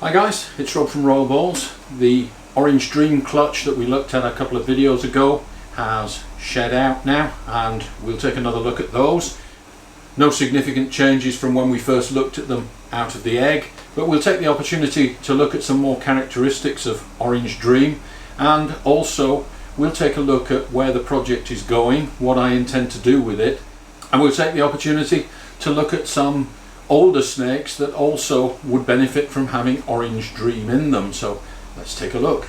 Hi guys, it's Rob from Royal Balls. The Orange Dream clutch that we looked at a couple of videos ago has shed out now, and we'll take another look at those. No significant changes from when we first looked at them out of the egg, but we'll take the opportunity to look at some more characteristics of Orange Dream, and also we'll take a look at where the project is going, what I intend to do with it, and we'll take the opportunity to look at some older snakes that also would benefit from having Orange Dream in them. So let's take a look.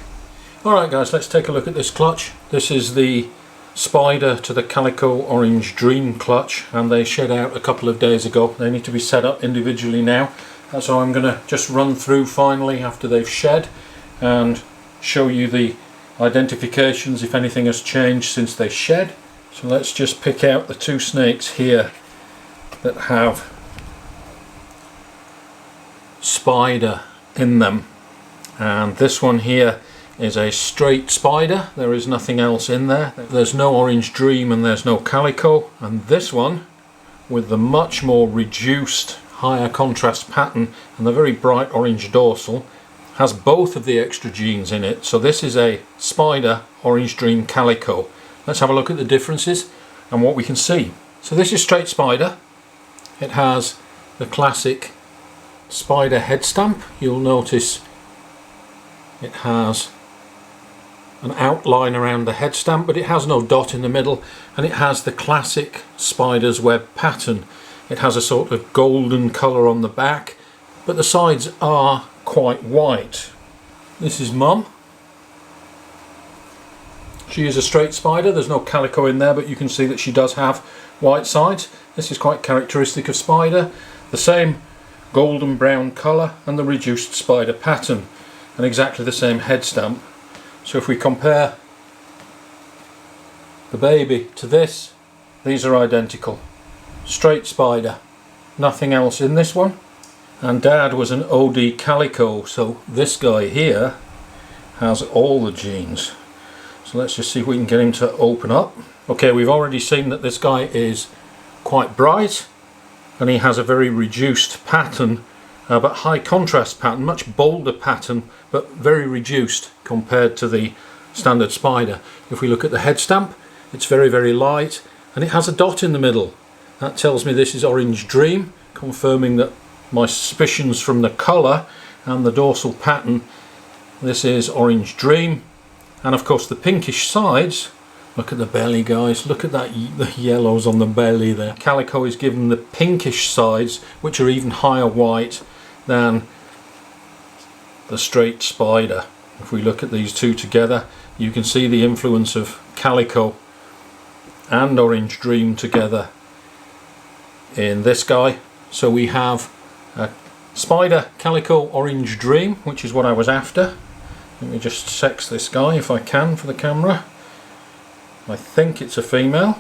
Alright guys, let's take a look at this clutch. This is the spider to the Calico Orange Dream clutch, and they shed out a couple of days ago. They need to be set up individually now, so I'm going to just run through finally after they've shed and show you the identifications if anything has changed since they shed. So let's just pick out the two snakes here that have spider in them, and this one here is a straight spider. There is nothing else in there. There's no Orange Dream and there's no Calico, and this one with the much more reduced higher contrast pattern and the very bright orange dorsal has both of the extra genes in it. So this is a spider Orange Dream Calico. Let's have a look at the differences and what we can see. So this is straight spider. It has the classic spider head stamp. You'll notice it has an outline around the head stamp, but it has no dot in the middle, and it has the classic spider's web pattern. It has a sort of golden colour on the back, but the sides are quite white. This is Mum. She is a straight spider. There's no Calico in there, but you can see that she does have white sides. This is quite characteristic of spider. The same golden brown colour and the reduced spider pattern, and exactly the same head stamp. So if we compare the baby to this, these are identical. Straight spider, nothing else in this one. And Dad was an OD Calico, so this guy here has all the genes. So let's just see if we can get him to open up. Okay, we've already seen that this guy is quite bright, and he has a very reduced pattern, but high contrast pattern, much bolder pattern, but very reduced compared to the standard spider. If we look at the head stamp, it's very, very light, and it has a dot in the middle. That tells me this is Orange Dream, confirming that my suspicions from the colour and the dorsal pattern. This is Orange Dream, and of course the pinkish sides. Look at the belly, guys, look at that, the yellows on the belly there. Calico is given the pinkish sides, which are even higher white than the straight spider. If we look at these two together, you can see the influence of Calico and Orange Dream together in this guy. So we have a spider Calico Orange Dream, which is what I was after. Let me just sex this guy if I can for the camera. I think it's a female.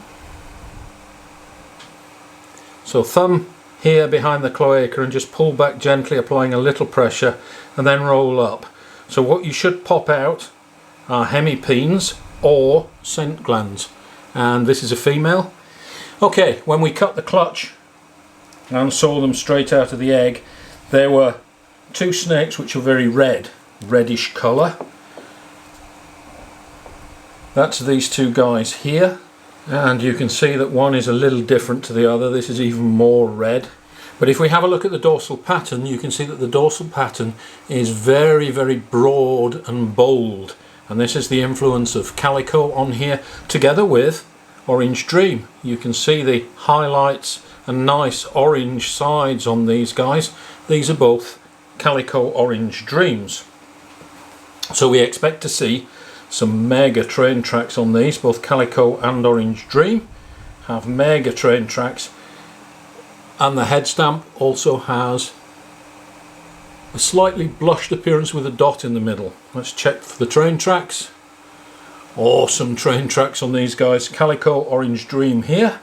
So thumb here behind the cloaca and just pull back gently, applying a little pressure, and then roll up. So what you should pop out are hemipenes or scent glands, and this is a female. Okay, when we cut the clutch and saw them straight out of the egg, there were two snakes which are very reddish colour. That's these two guys here, and you can see that one is a little different to the other. This is even more red. But if we have a look at the dorsal pattern, you can see that the dorsal pattern is very, very broad and bold, and this is the influence of Calico on here together with Orange Dream. You can see the highlights and nice orange sides on these guys. These are both Calico Orange Dreams. So we expect to see some mega train tracks on these. Both Calico and Orange Dream have mega train tracks, and the head stamp also has a slightly blushed appearance with a dot in the middle. Let's check for the train tracks. Awesome train tracks on these guys. Calico Orange Dream here.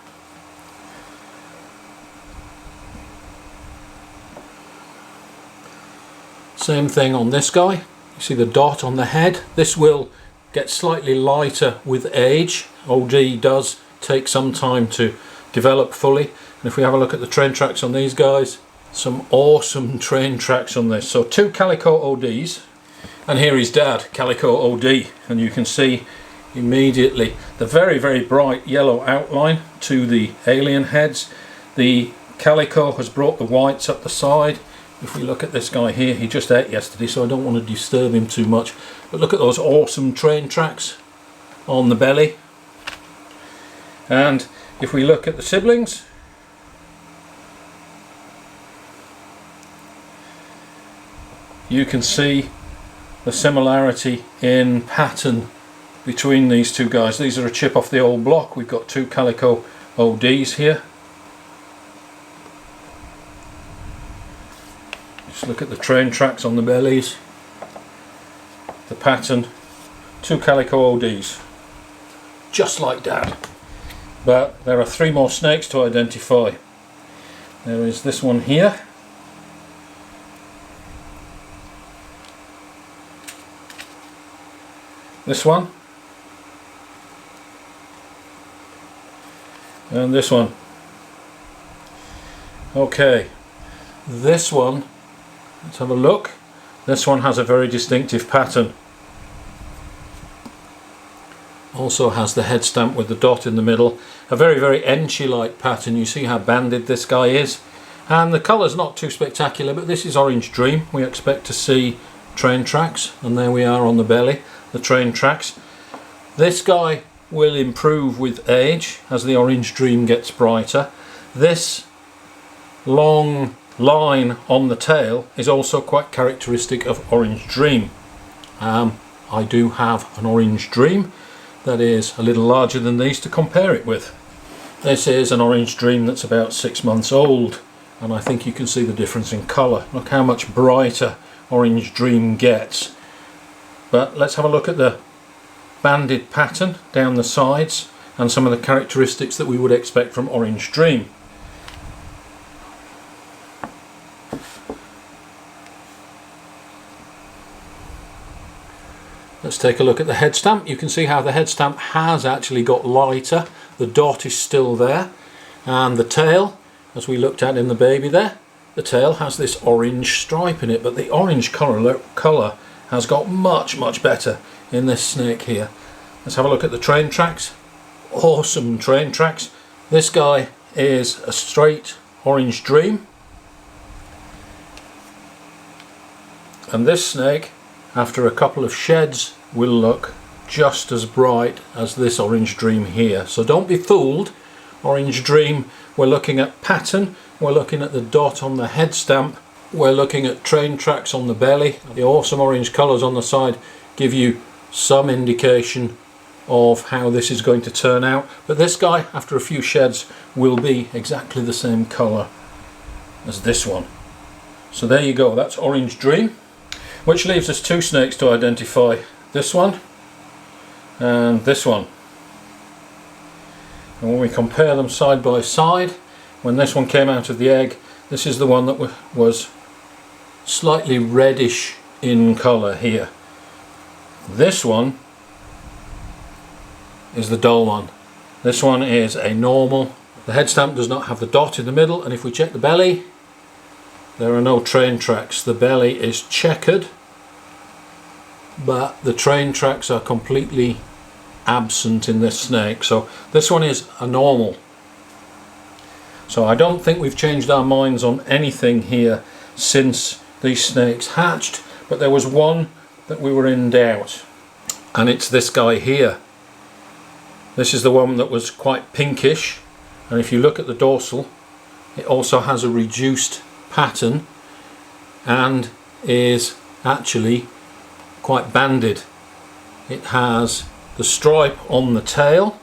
Same thing on this guy. You see the dot on the head. This will get slightly lighter with age. OD does take some time to develop fully. And if we have a look at the train tracks on these guys, Some awesome train tracks on this. So 2 Calico ODs, and here is Dad, Calico OD, and you can see immediately the very, very bright yellow outline to the alien heads. The Calico has brought the whites up the side. If we look at this guy here, he just ate yesterday, so I don't want to disturb him too much. But look at those awesome train tracks on the belly. And if we look at the siblings, you can see the similarity in pattern between these two guys. These are a chip off the old block. We've got 2 Calico ODs here. Just look at the train tracks on the bellies. The pattern, 2 Calico ODs. Just like Dad. But there are 3 more snakes to identify. There is this one here. This one. And this one. Okay, this one, let's have a look. This one has a very distinctive pattern. Also has the head stamp with the dot in the middle. A very, very Enchi-like pattern. You see how banded this guy is. And the colour's not too spectacular, but this is Orange Dream. We expect to see train tracks, and there we are on the belly, the train tracks. This guy will improve with age as the Orange Dream gets brighter. This long line on the tail is also quite characteristic of Orange Dream. I do have an Orange Dream that is a little larger than these to compare it with. This is an Orange Dream that's about 6 months old, and I think you can see the difference in colour. Look how much brighter Orange Dream gets. But let's have a look at the banded pattern down the sides and some of the characteristics that we would expect from Orange Dream. Let's take a look at the head stamp. You can see how the head stamp has actually got lighter. The dot is still there, and the tail, as we looked at in the baby there, the tail has this orange stripe in it, but the orange colour has got much, much better in this snake here. Let's have a look at the train tracks. Awesome train tracks. This guy is a straight Orange Dream, and this snake, after a couple of sheds, will look just as bright as this Orange Dream here. So don't be fooled. Orange Dream, we're looking at pattern, we're looking at the dot on the head stamp, we're looking at train tracks on the belly. The awesome orange colours on the side give you some indication of how this is going to turn out. But this guy, after a few sheds, will be exactly the same colour as this one. So there you go, that's Orange Dream. Which leaves us 2 snakes to identify. This one and this one. And when we compare them side by side, when this one came out of the egg, this is the one that was slightly reddish in colour here. This one is the dull one. This one is a normal. The head stamp does not have the dot in the middle, and if we check the belly, there are no train tracks. The belly is checkered, but the train tracks are completely absent in this snake. So this one is a normal. So I don't think we've changed our minds on anything here since these snakes hatched, but there was one that we were in doubt, and it's this guy here. This is the one that was quite pinkish, and if you look at the dorsal, it also has a reduced pattern and is actually quite banded. It has the stripe on the tail,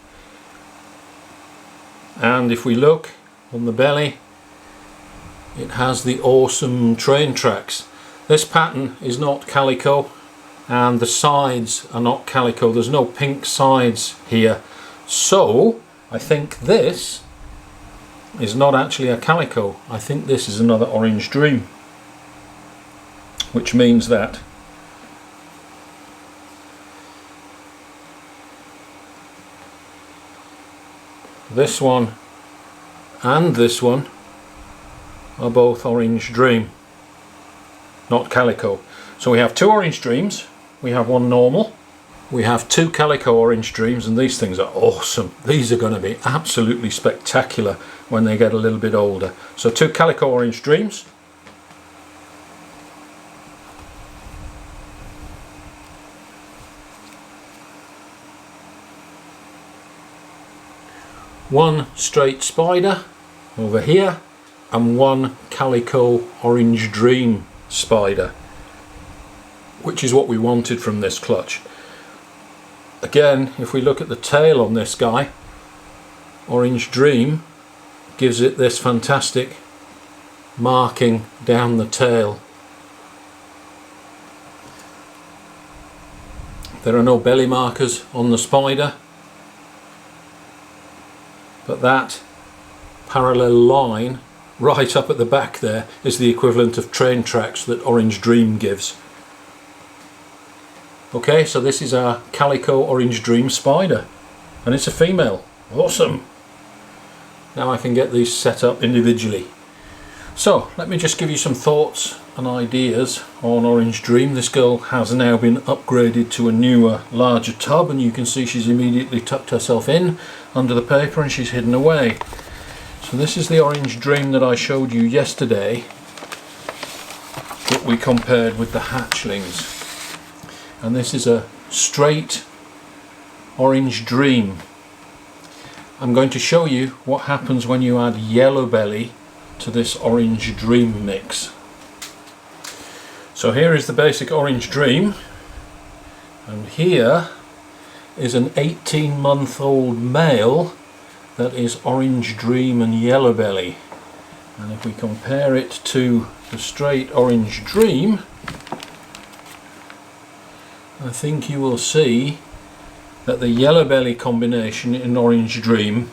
and if we look on the belly, it has the awesome train tracks. This pattern is not Calico, and the sides are not Calico. There's no pink sides here, so I think this is not actually a Calico. I think this is another Orange Dream, which means that this one and this one are both Orange Dream, not Calico. So we have two Orange Dreams, we have one normal, we have two Calico Orange Dreams, and these things are awesome. These are going to be absolutely spectacular when they get a little bit older. So two Calico Orange Dreams. One straight spider over here and one Calico Orange Dream spider, which is what we wanted from this clutch. Again, if we look at the tail on this guy, Orange Dream gives it this fantastic marking down the tail. There are no belly markers on the spider, but that parallel line right up at the back there is the equivalent of train tracks that Orange Dream gives. Okay, so this is our Calico Orange Dream spider, and it's a female. Awesome! Now I can get these set up individually. So let me just give you some thoughts and ideas on Orange Dream. This girl has now been upgraded to a newer, larger tub, and you can see she's immediately tucked herself in under the paper and she's hidden away. So this is the Orange Dream that I showed you yesterday that we compared with the hatchlings. And this is a straight Orange Dream. I'm going to show you what happens when you add yellow belly to this Orange Dream mix. So here is the basic Orange Dream, and here is an 18-month-old male that is Orange Dream and yellow belly. And if we compare it to the straight Orange Dream, I think you will see that the yellow belly combination in Orange Dream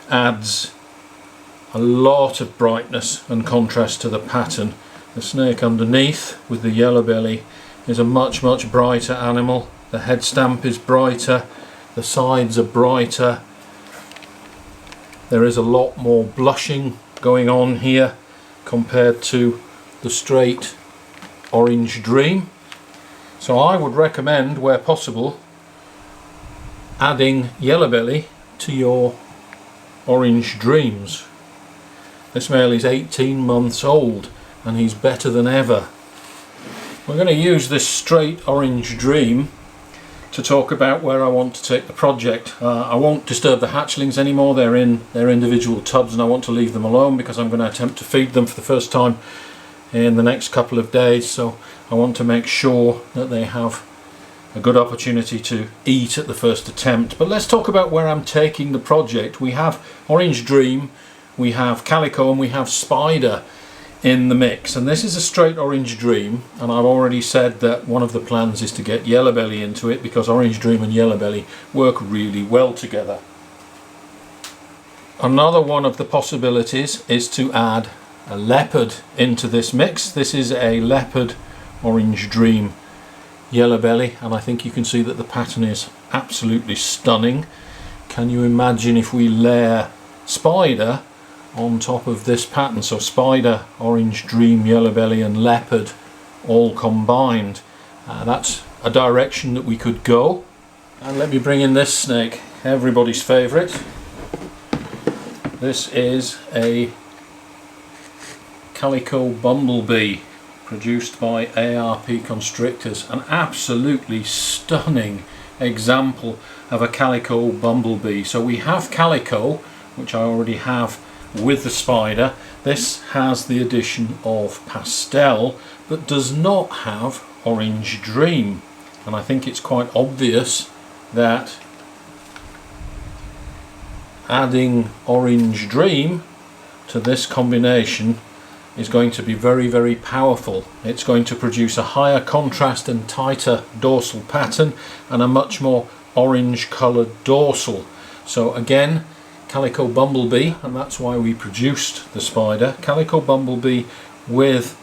adds a lot of brightness and contrast to the pattern. The snake underneath with the yellow belly is a much brighter animal. The head stamp is brighter, the sides are brighter. There is a lot more blushing going on here compared to the straight Orange Dream. So I would recommend, where possible, adding yellow belly to your Orange Dreams. This male is 18 months old and he's better than ever. We're going to use this straight Orange Dream to talk about where I want to take the project. I won't disturb the hatchlings anymore. They're in their individual tubs and I want to leave them alone because I'm going to attempt to feed them for the first time in the next couple of days. So I want to make sure that they have a good opportunity to eat at the first attempt. But let's talk about where I'm taking the project. We have Orange Dream, we have Calico, and we have Spider in the mix, and this is a straight Orange Dream, and I've already said that one of the plans is to get yellow belly into it because Orange Dream and yellow belly work really well together. Another one of the possibilities is to add a leopard into this mix. This is a leopard Orange Dream yellow belly, and I think you can see that the pattern is absolutely stunning. Can you imagine if we layer Spider on top of this pattern? So Spider, Orange Dream, yellow belly and leopard all combined. That's a direction that we could go. And let me bring in this snake, everybody's favourite. This is a Calico Bumblebee produced by ARP Constrictors, an absolutely stunning example of a Calico Bumblebee. So we have Calico, which I already have with the Spider. This has the addition of pastel but does not have Orange Dream, and I think it's quite obvious that adding Orange Dream to this combination is going to be very powerful. It's going to produce a higher contrast and tighter dorsal pattern and a much more orange coloured dorsal. So again, Calico Bumblebee, and that's why we produced the Spider. Calico Bumblebee with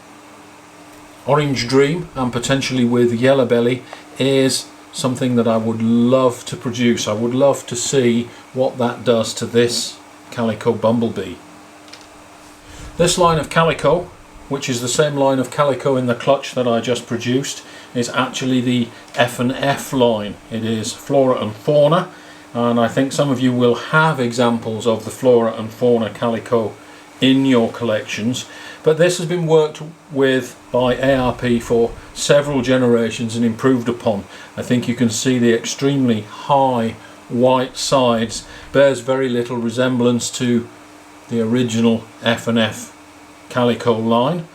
Orange Dream and potentially with yellow belly is something that I would love to produce. I would love to see what that does to this Calico Bumblebee. This line of Calico, which is the same line of Calico in the clutch that I just produced, is actually the F&F line. It is Flora and Fauna, and I think some of you will have examples of the Flora and Fauna Calico in your collections, but this has been worked with by ARP for several generations and improved upon. I think you can see the extremely high white sides bears very little resemblance to the original F&F Calico line,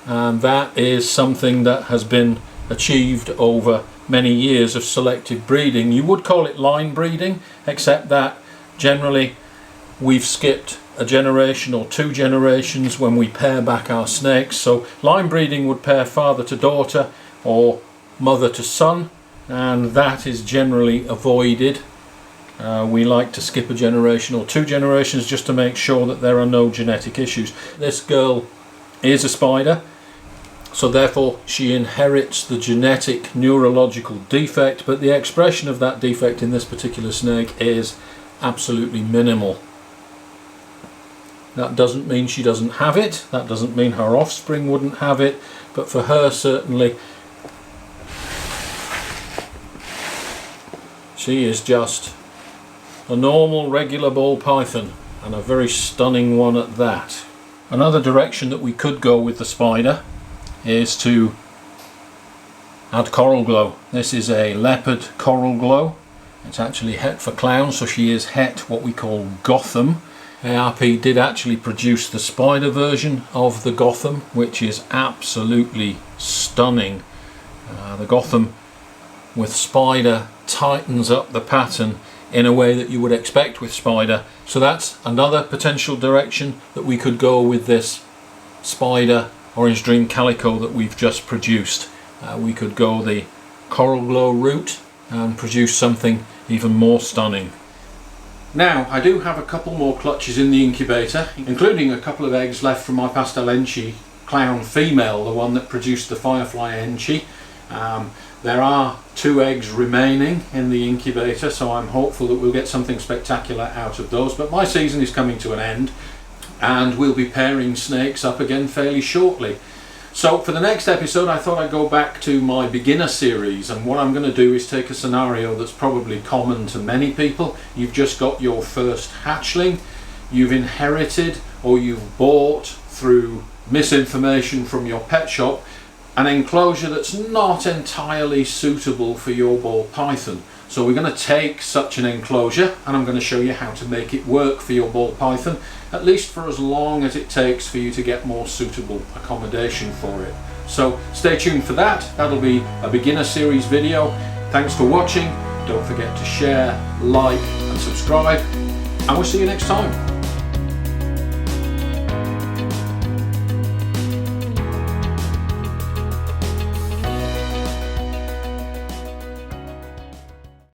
and that is something that has been achieved over many years of selective breeding. You would call it line breeding, except that generally we've skipped a generation or 2 generations when we pair back our snakes. So line breeding would pair father to daughter or mother to son, and that is generally avoided. We like to skip a generation or 2 generations just to make sure that there are no genetic issues. This girl is a spider, so therefore she inherits the genetic neurological defect, but the expression of that defect in this particular snake is absolutely minimal. That doesn't mean she doesn't have it, that doesn't mean her offspring wouldn't have it, but for her certainly she is just a normal regular ball python, and a very stunning one at that. Another direction that we could go with the spider is to add coral glow. This is a leopard coral glow. It's actually het for clown, so she is het what we call Gotham. ARP did actually produce the spider version of the Gotham, which is absolutely stunning. The Gotham with spider tightens up the pattern in a way that you would expect with spider. So that's another potential direction that we could go with this spider Orange Dream Calico that we've just produced. We could go the coral glow route and produce something even more stunning. Now, I do have a couple more clutches in the incubator, including a couple of eggs left from my Pastel Enchi clown female, the one that produced the Firefly Enchi. There are 2 eggs remaining in the incubator, so I'm hopeful that we'll get something spectacular out of those. But my season is coming to an end, and we'll be pairing snakes up again fairly shortly. So for the next episode, I thought I'd go back to my beginner series, and what I'm going to do is take a scenario that's probably common to many people. You've just got your first hatchling, you've inherited or you've bought through misinformation from your pet shop an enclosure that's not entirely suitable for your ball python. So we're going to take such an enclosure and I'm going to show you how to make it work for your ball python, at least for as long as it takes for you to get more suitable accommodation for it. So stay tuned for that. That'll be a beginner series video. Thanks for watching. Don't forget to share, like and subscribe, and we'll see you next time.